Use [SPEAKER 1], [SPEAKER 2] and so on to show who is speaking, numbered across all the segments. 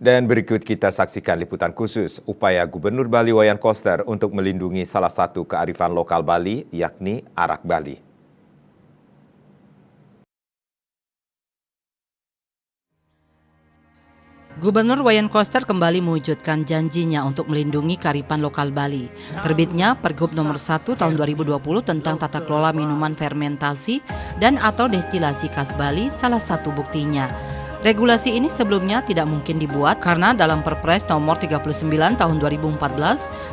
[SPEAKER 1] Dan berikut kita saksikan liputan khusus upaya Gubernur Bali Wayan Koster untuk melindungi salah satu kearifan lokal Bali, yakni arak Bali.
[SPEAKER 2] Gubernur Wayan Koster kembali mewujudkan janjinya untuk melindungi kearifan lokal Bali. Terbitnya Pergub nomor 1 tahun 2020 tentang tata kelola minuman fermentasi dan atau destilasi khas Bali salah satu buktinya. Regulasi ini sebelumnya tidak mungkin dibuat karena dalam Perpres nomor 39 tahun 2014,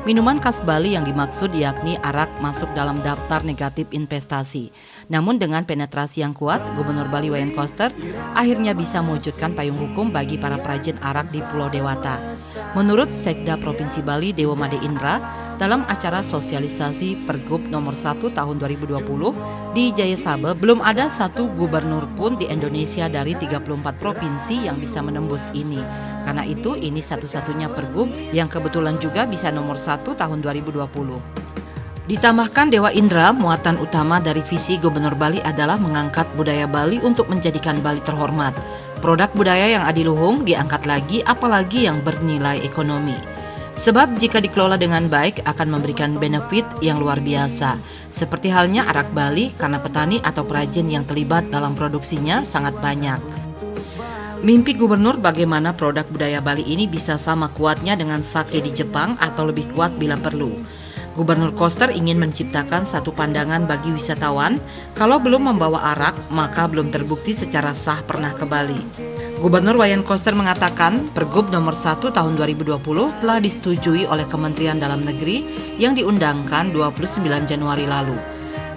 [SPEAKER 2] minuman khas Bali yang dimaksud yakni arak masuk dalam daftar negatif investasi. Namun dengan penetrasi yang kuat, Gubernur Bali Wayan Koster akhirnya bisa mewujudkan payung hukum bagi para perajin arak di Pulau Dewata. Menurut Sekda Provinsi Bali Dewo Made Indra, dalam acara sosialisasi Pergub nomor 1 tahun 2020 di Jaya Sabe, belum ada satu gubernur pun di Indonesia dari 34 provinsi yang bisa menembus ini. Karena itu ini satu-satunya Pergub yang kebetulan juga bisa nomor 1 tahun 2020. Ditambahkan Dewa Indra, muatan utama dari visi Gubernur Bali adalah mengangkat budaya Bali untuk menjadikan Bali terhormat. Produk budaya yang adiluhung diangkat lagi, apalagi yang bernilai ekonomi. Sebab jika dikelola dengan baik akan memberikan benefit yang luar biasa. Seperti halnya arak Bali karena petani atau perajin yang terlibat dalam produksinya sangat banyak. Mimpi gubernur bagaimana produk budaya Bali ini bisa sama kuatnya dengan sake di Jepang atau lebih kuat bila perlu. Gubernur Koster ingin menciptakan satu pandangan bagi wisatawan, kalau belum membawa arak maka belum terbukti secara sah pernah ke Bali. Gubernur Wayan Koster mengatakan Pergub nomor 1 tahun 2020 telah disetujui oleh Kementerian Dalam Negeri yang diundangkan 29 Januari lalu.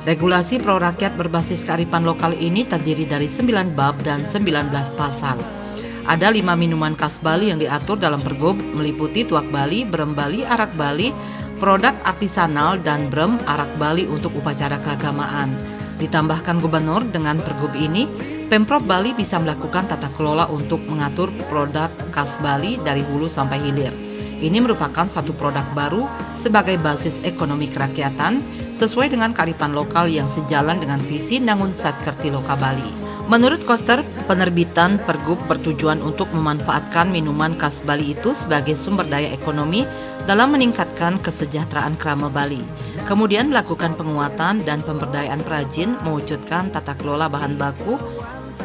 [SPEAKER 2] Regulasi pro rakyat berbasis kearifan lokal ini terdiri dari 9 bab dan 19 pasal. Ada 5 minuman khas Bali yang diatur dalam Pergub meliputi tuak Bali, brem Bali, arak Bali, produk artisanal dan brem arak Bali untuk upacara keagamaan. Ditambahkan gubernur dengan Pergub ini, Pemprov Bali bisa melakukan tata kelola untuk mengatur produk khas Bali dari hulu sampai hilir. Ini merupakan satu produk baru sebagai basis ekonomi kerakyatan sesuai dengan kearifan lokal yang sejalan dengan visi Nangun Satkerti Loka Bali. Menurut Koster, penerbitan Pergub bertujuan untuk memanfaatkan minuman khas Bali itu sebagai sumber daya ekonomi dalam meningkatkan kesejahteraan krama Bali. Kemudian melakukan penguatan dan pemberdayaan perajin, mewujudkan tata kelola bahan baku,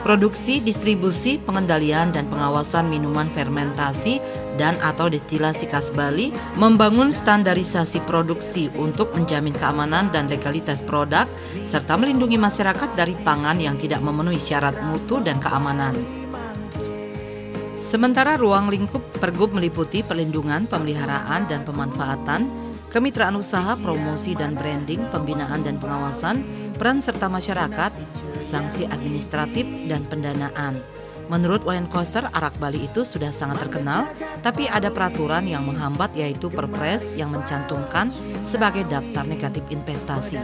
[SPEAKER 2] produksi, distribusi, pengendalian dan pengawasan minuman fermentasi dan atau destilasi khas Bali, membangun standarisasi produksi untuk menjamin keamanan dan legalitas produk, serta melindungi masyarakat dari pangan yang tidak memenuhi syarat mutu dan keamanan. Sementara ruang lingkup Pergub meliputi perlindungan, pemeliharaan dan pemanfaatan, kemitraan usaha, promosi dan branding, pembinaan dan pengawasan, peran serta masyarakat, sanksi administratif dan pendanaan. Menurut Wayan Koster, arak Bali itu sudah sangat terkenal, tapi ada peraturan yang menghambat yaitu Perpres yang mencantumkan sebagai daftar negatif investasi.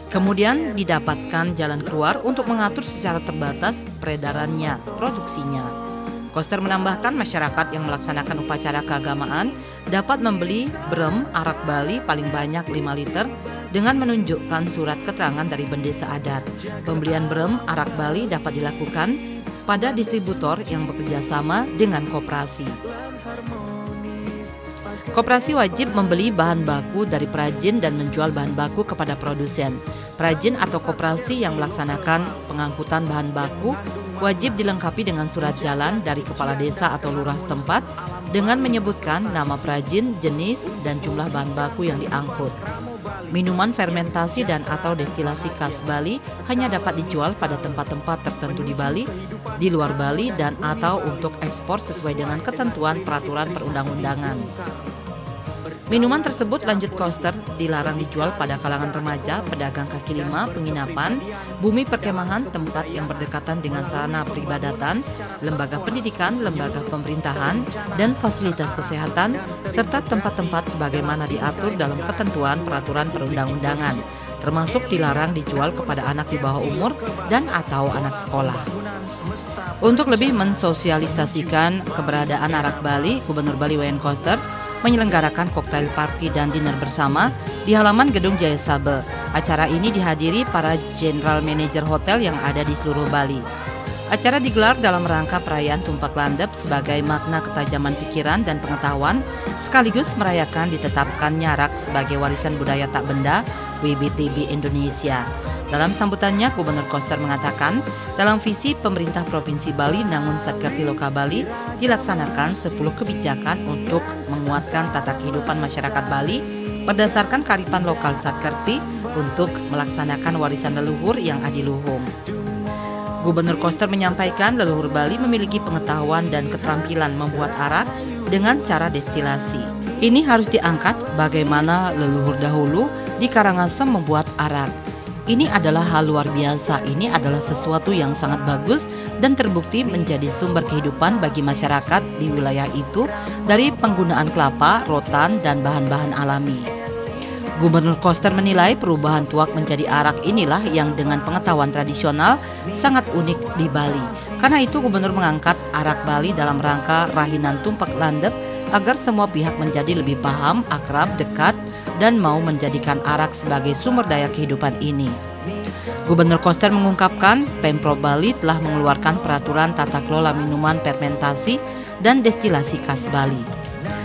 [SPEAKER 2] Kemudian didapatkan jalan keluar untuk mengatur secara terbatas peredarannya, produksinya. Koster menambahkan masyarakat yang melaksanakan upacara keagamaan dapat membeli brem arak Bali paling banyak 5 liter dengan menunjukkan surat keterangan dari bendesa adat. Pembelian brem arak Bali dapat dilakukan pada distributor yang bekerja sama dengan koperasi. Koperasi wajib membeli bahan baku dari perajin dan menjual bahan baku kepada produsen. Perajin atau koperasi yang melaksanakan pengangkutan bahan baku wajib dilengkapi dengan surat jalan dari kepala desa atau lurah setempat dengan menyebutkan nama perajin, jenis, dan jumlah bahan baku yang diangkut. Minuman fermentasi dan atau destilasi khas Bali hanya dapat dijual pada tempat-tempat tertentu di Bali, di luar Bali, dan atau untuk ekspor sesuai dengan ketentuan peraturan perundang-undangan. Minuman tersebut, lanjut Koster, dilarang dijual pada kalangan remaja, pedagang kaki lima, penginapan, bumi perkemahan, tempat yang berdekatan dengan sarana peribadatan, lembaga pendidikan, lembaga pemerintahan, dan fasilitas kesehatan, serta tempat-tempat sebagaimana diatur dalam ketentuan peraturan perundang-undangan, termasuk dilarang dijual kepada anak di bawah umur dan atau anak sekolah. Untuk lebih mensosialisasikan keberadaan arak Bali, Gubernur Bali Wayan Koster menyelenggarakan koktail party dan dinner bersama di halaman Gedung Jaya Sabe. Acara ini dihadiri para general manager hotel yang ada di seluruh Bali. Acara digelar dalam rangka perayaan Tumpak Landep sebagai makna ketajaman pikiran dan pengetahuan, sekaligus merayakan ditetapkannya arak sebagai warisan budaya tak benda WBTB Indonesia. Dalam sambutannya, Gubernur Koster mengatakan, dalam visi pemerintah Provinsi Bali Nangun Satkerti Loka Bali dilaksanakan 10 kebijakan untuk menguatkan tata kehidupan masyarakat Bali berdasarkan kearifan lokal Satkerti untuk melaksanakan warisan leluhur yang adiluhung. Gubernur Koster menyampaikan leluhur Bali memiliki pengetahuan dan keterampilan membuat arak dengan cara destilasi. Ini harus diangkat bagaimana leluhur dahulu di Karangasem membuat arak. Ini adalah hal luar biasa, ini adalah sesuatu yang sangat bagus dan terbukti menjadi sumber kehidupan bagi masyarakat di wilayah itu dari penggunaan kelapa, rotan, dan bahan-bahan alami. Gubernur Koster menilai perubahan tuak menjadi arak inilah yang dengan pengetahuan tradisional sangat unik di Bali. Karena itu Gubernur mengangkat arak Bali dalam rangka Rahinan Tumpak Landep agar semua pihak menjadi lebih paham, akrab, dekat, dan mau menjadikan arak sebagai sumber daya kehidupan ini. Gubernur Koster mengungkapkan Pemprov Bali telah mengeluarkan peraturan tata kelola minuman fermentasi dan destilasi khas Bali.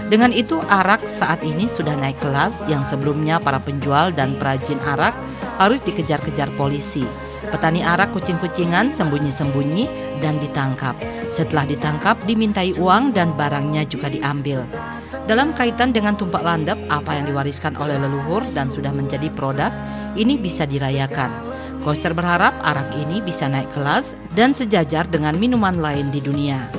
[SPEAKER 2] Dengan itu arak saat ini sudah naik kelas yang sebelumnya para penjual dan perajin arak harus dikejar-kejar polisi. Petani arak kucing-kucingan sembunyi-sembunyi dan ditangkap. Setelah ditangkap dimintai uang dan barangnya juga diambil. Dalam kaitan dengan Tumpak Landep, apa yang diwariskan oleh leluhur dan sudah menjadi produk, ini bisa dirayakan. Koster berharap arak ini bisa naik kelas dan sejajar dengan minuman lain di dunia.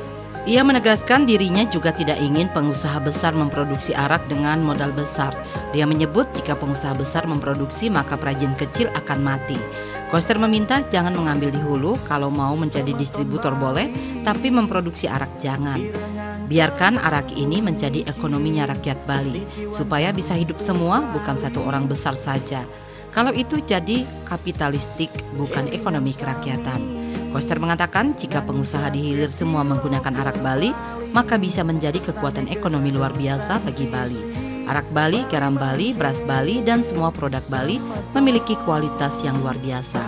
[SPEAKER 2] Ia menegaskan dirinya juga tidak ingin pengusaha besar memproduksi arak dengan modal besar. Dia menyebut jika pengusaha besar memproduksi maka perajin kecil akan mati. Koster meminta jangan mengambil di hulu, kalau mau menjadi distributor boleh, tapi memproduksi arak jangan. Biarkan arak ini menjadi ekonominya rakyat Bali, supaya bisa hidup semua bukan satu orang besar saja. Kalau itu jadi kapitalistik bukan ekonomi kerakyatan. Koster mengatakan jika pengusaha di hilir semua menggunakan arak Bali, maka bisa menjadi kekuatan ekonomi luar biasa bagi Bali. Arak Bali, garam Bali, beras Bali, dan semua produk Bali memiliki kualitas yang luar biasa.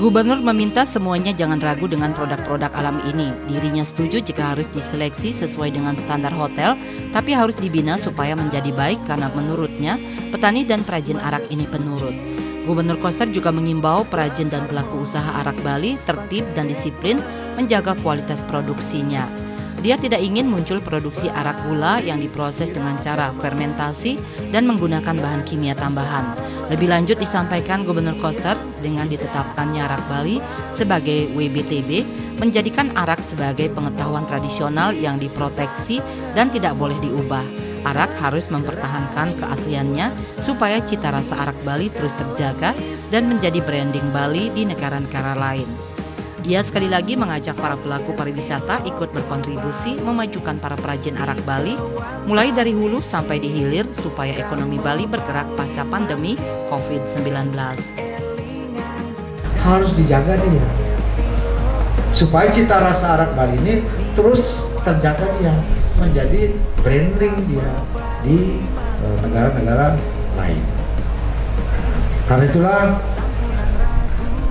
[SPEAKER 2] Gubernur meminta semuanya jangan ragu dengan produk-produk alam ini. Dirinya setuju jika harus diseleksi sesuai dengan standar hotel, tapi harus dibina supaya menjadi baik karena menurutnya petani dan perajin arak ini penurut. Gubernur Koster juga mengimbau perajin dan pelaku usaha arak Bali tertib dan disiplin menjaga kualitas produksinya. Dia tidak ingin muncul produksi arak gula yang diproses dengan cara fermentasi dan menggunakan bahan kimia tambahan. Lebih lanjut disampaikan Gubernur Koster dengan ditetapkannya arak Bali sebagai WBTB menjadikan arak sebagai pengetahuan tradisional yang diproteksi dan tidak boleh diubah. Arak harus mempertahankan keasliannya supaya cita rasa arak Bali terus terjaga dan menjadi branding Bali di negara-negara lain. Dia sekali lagi mengajak para pelaku pariwisata ikut berkontribusi memajukan para perajin arak Bali mulai dari hulu sampai di hilir supaya ekonomi Bali bergerak pasca pandemi COVID-19.
[SPEAKER 3] Harus dijaga dia supaya cita rasa arak Bali ini terus terjaga dia, menjadi branding dia di negara-negara lain. Karena itulah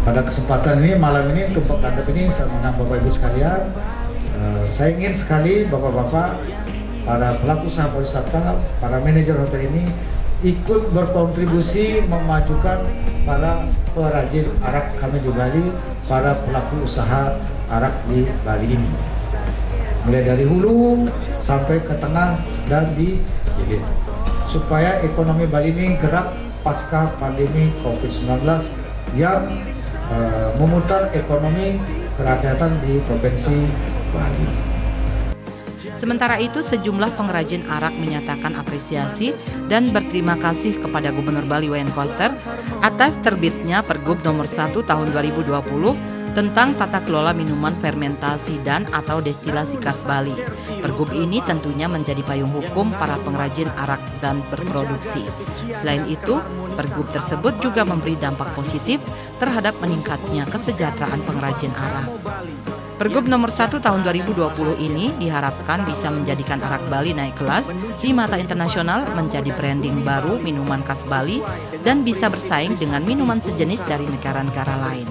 [SPEAKER 3] pada kesempatan ini, malam ini, Tumpak Landep ini, saya mengundang Bapak Ibu sekalian, saya ingin sekali Bapak-Bapak, para pelaku usaha pariwisata, para manajer hotel ini ikut berkontribusi memajukan para perajin arak kami di Bali, para pelaku usaha arak di Bali ini. Mulai dari hulu sampai ke tengah dan di hilir, supaya ekonomi Bali ini gerak pasca pandemi COVID-19 yang memutar ekonomi kerakyatan di Provinsi Bali.
[SPEAKER 2] Sementara itu, sejumlah pengrajin arak menyatakan apresiasi dan berterima kasih kepada Gubernur Bali Wayan Koster atas terbitnya Pergub Nomor 1 Tahun 2020 tentang tata kelola minuman fermentasi dan atau destilasi khas Bali. Pergub ini tentunya menjadi payung hukum para pengrajin arak dan berproduksi. Selain itu, Pergub tersebut juga memberi dampak positif terhadap meningkatnya kesejahteraan pengrajin arak. Pergub nomor 1 tahun 2020 ini diharapkan bisa menjadikan arak Bali naik kelas di mata internasional menjadi branding baru minuman khas Bali dan bisa bersaing dengan minuman sejenis dari negara-negara lain.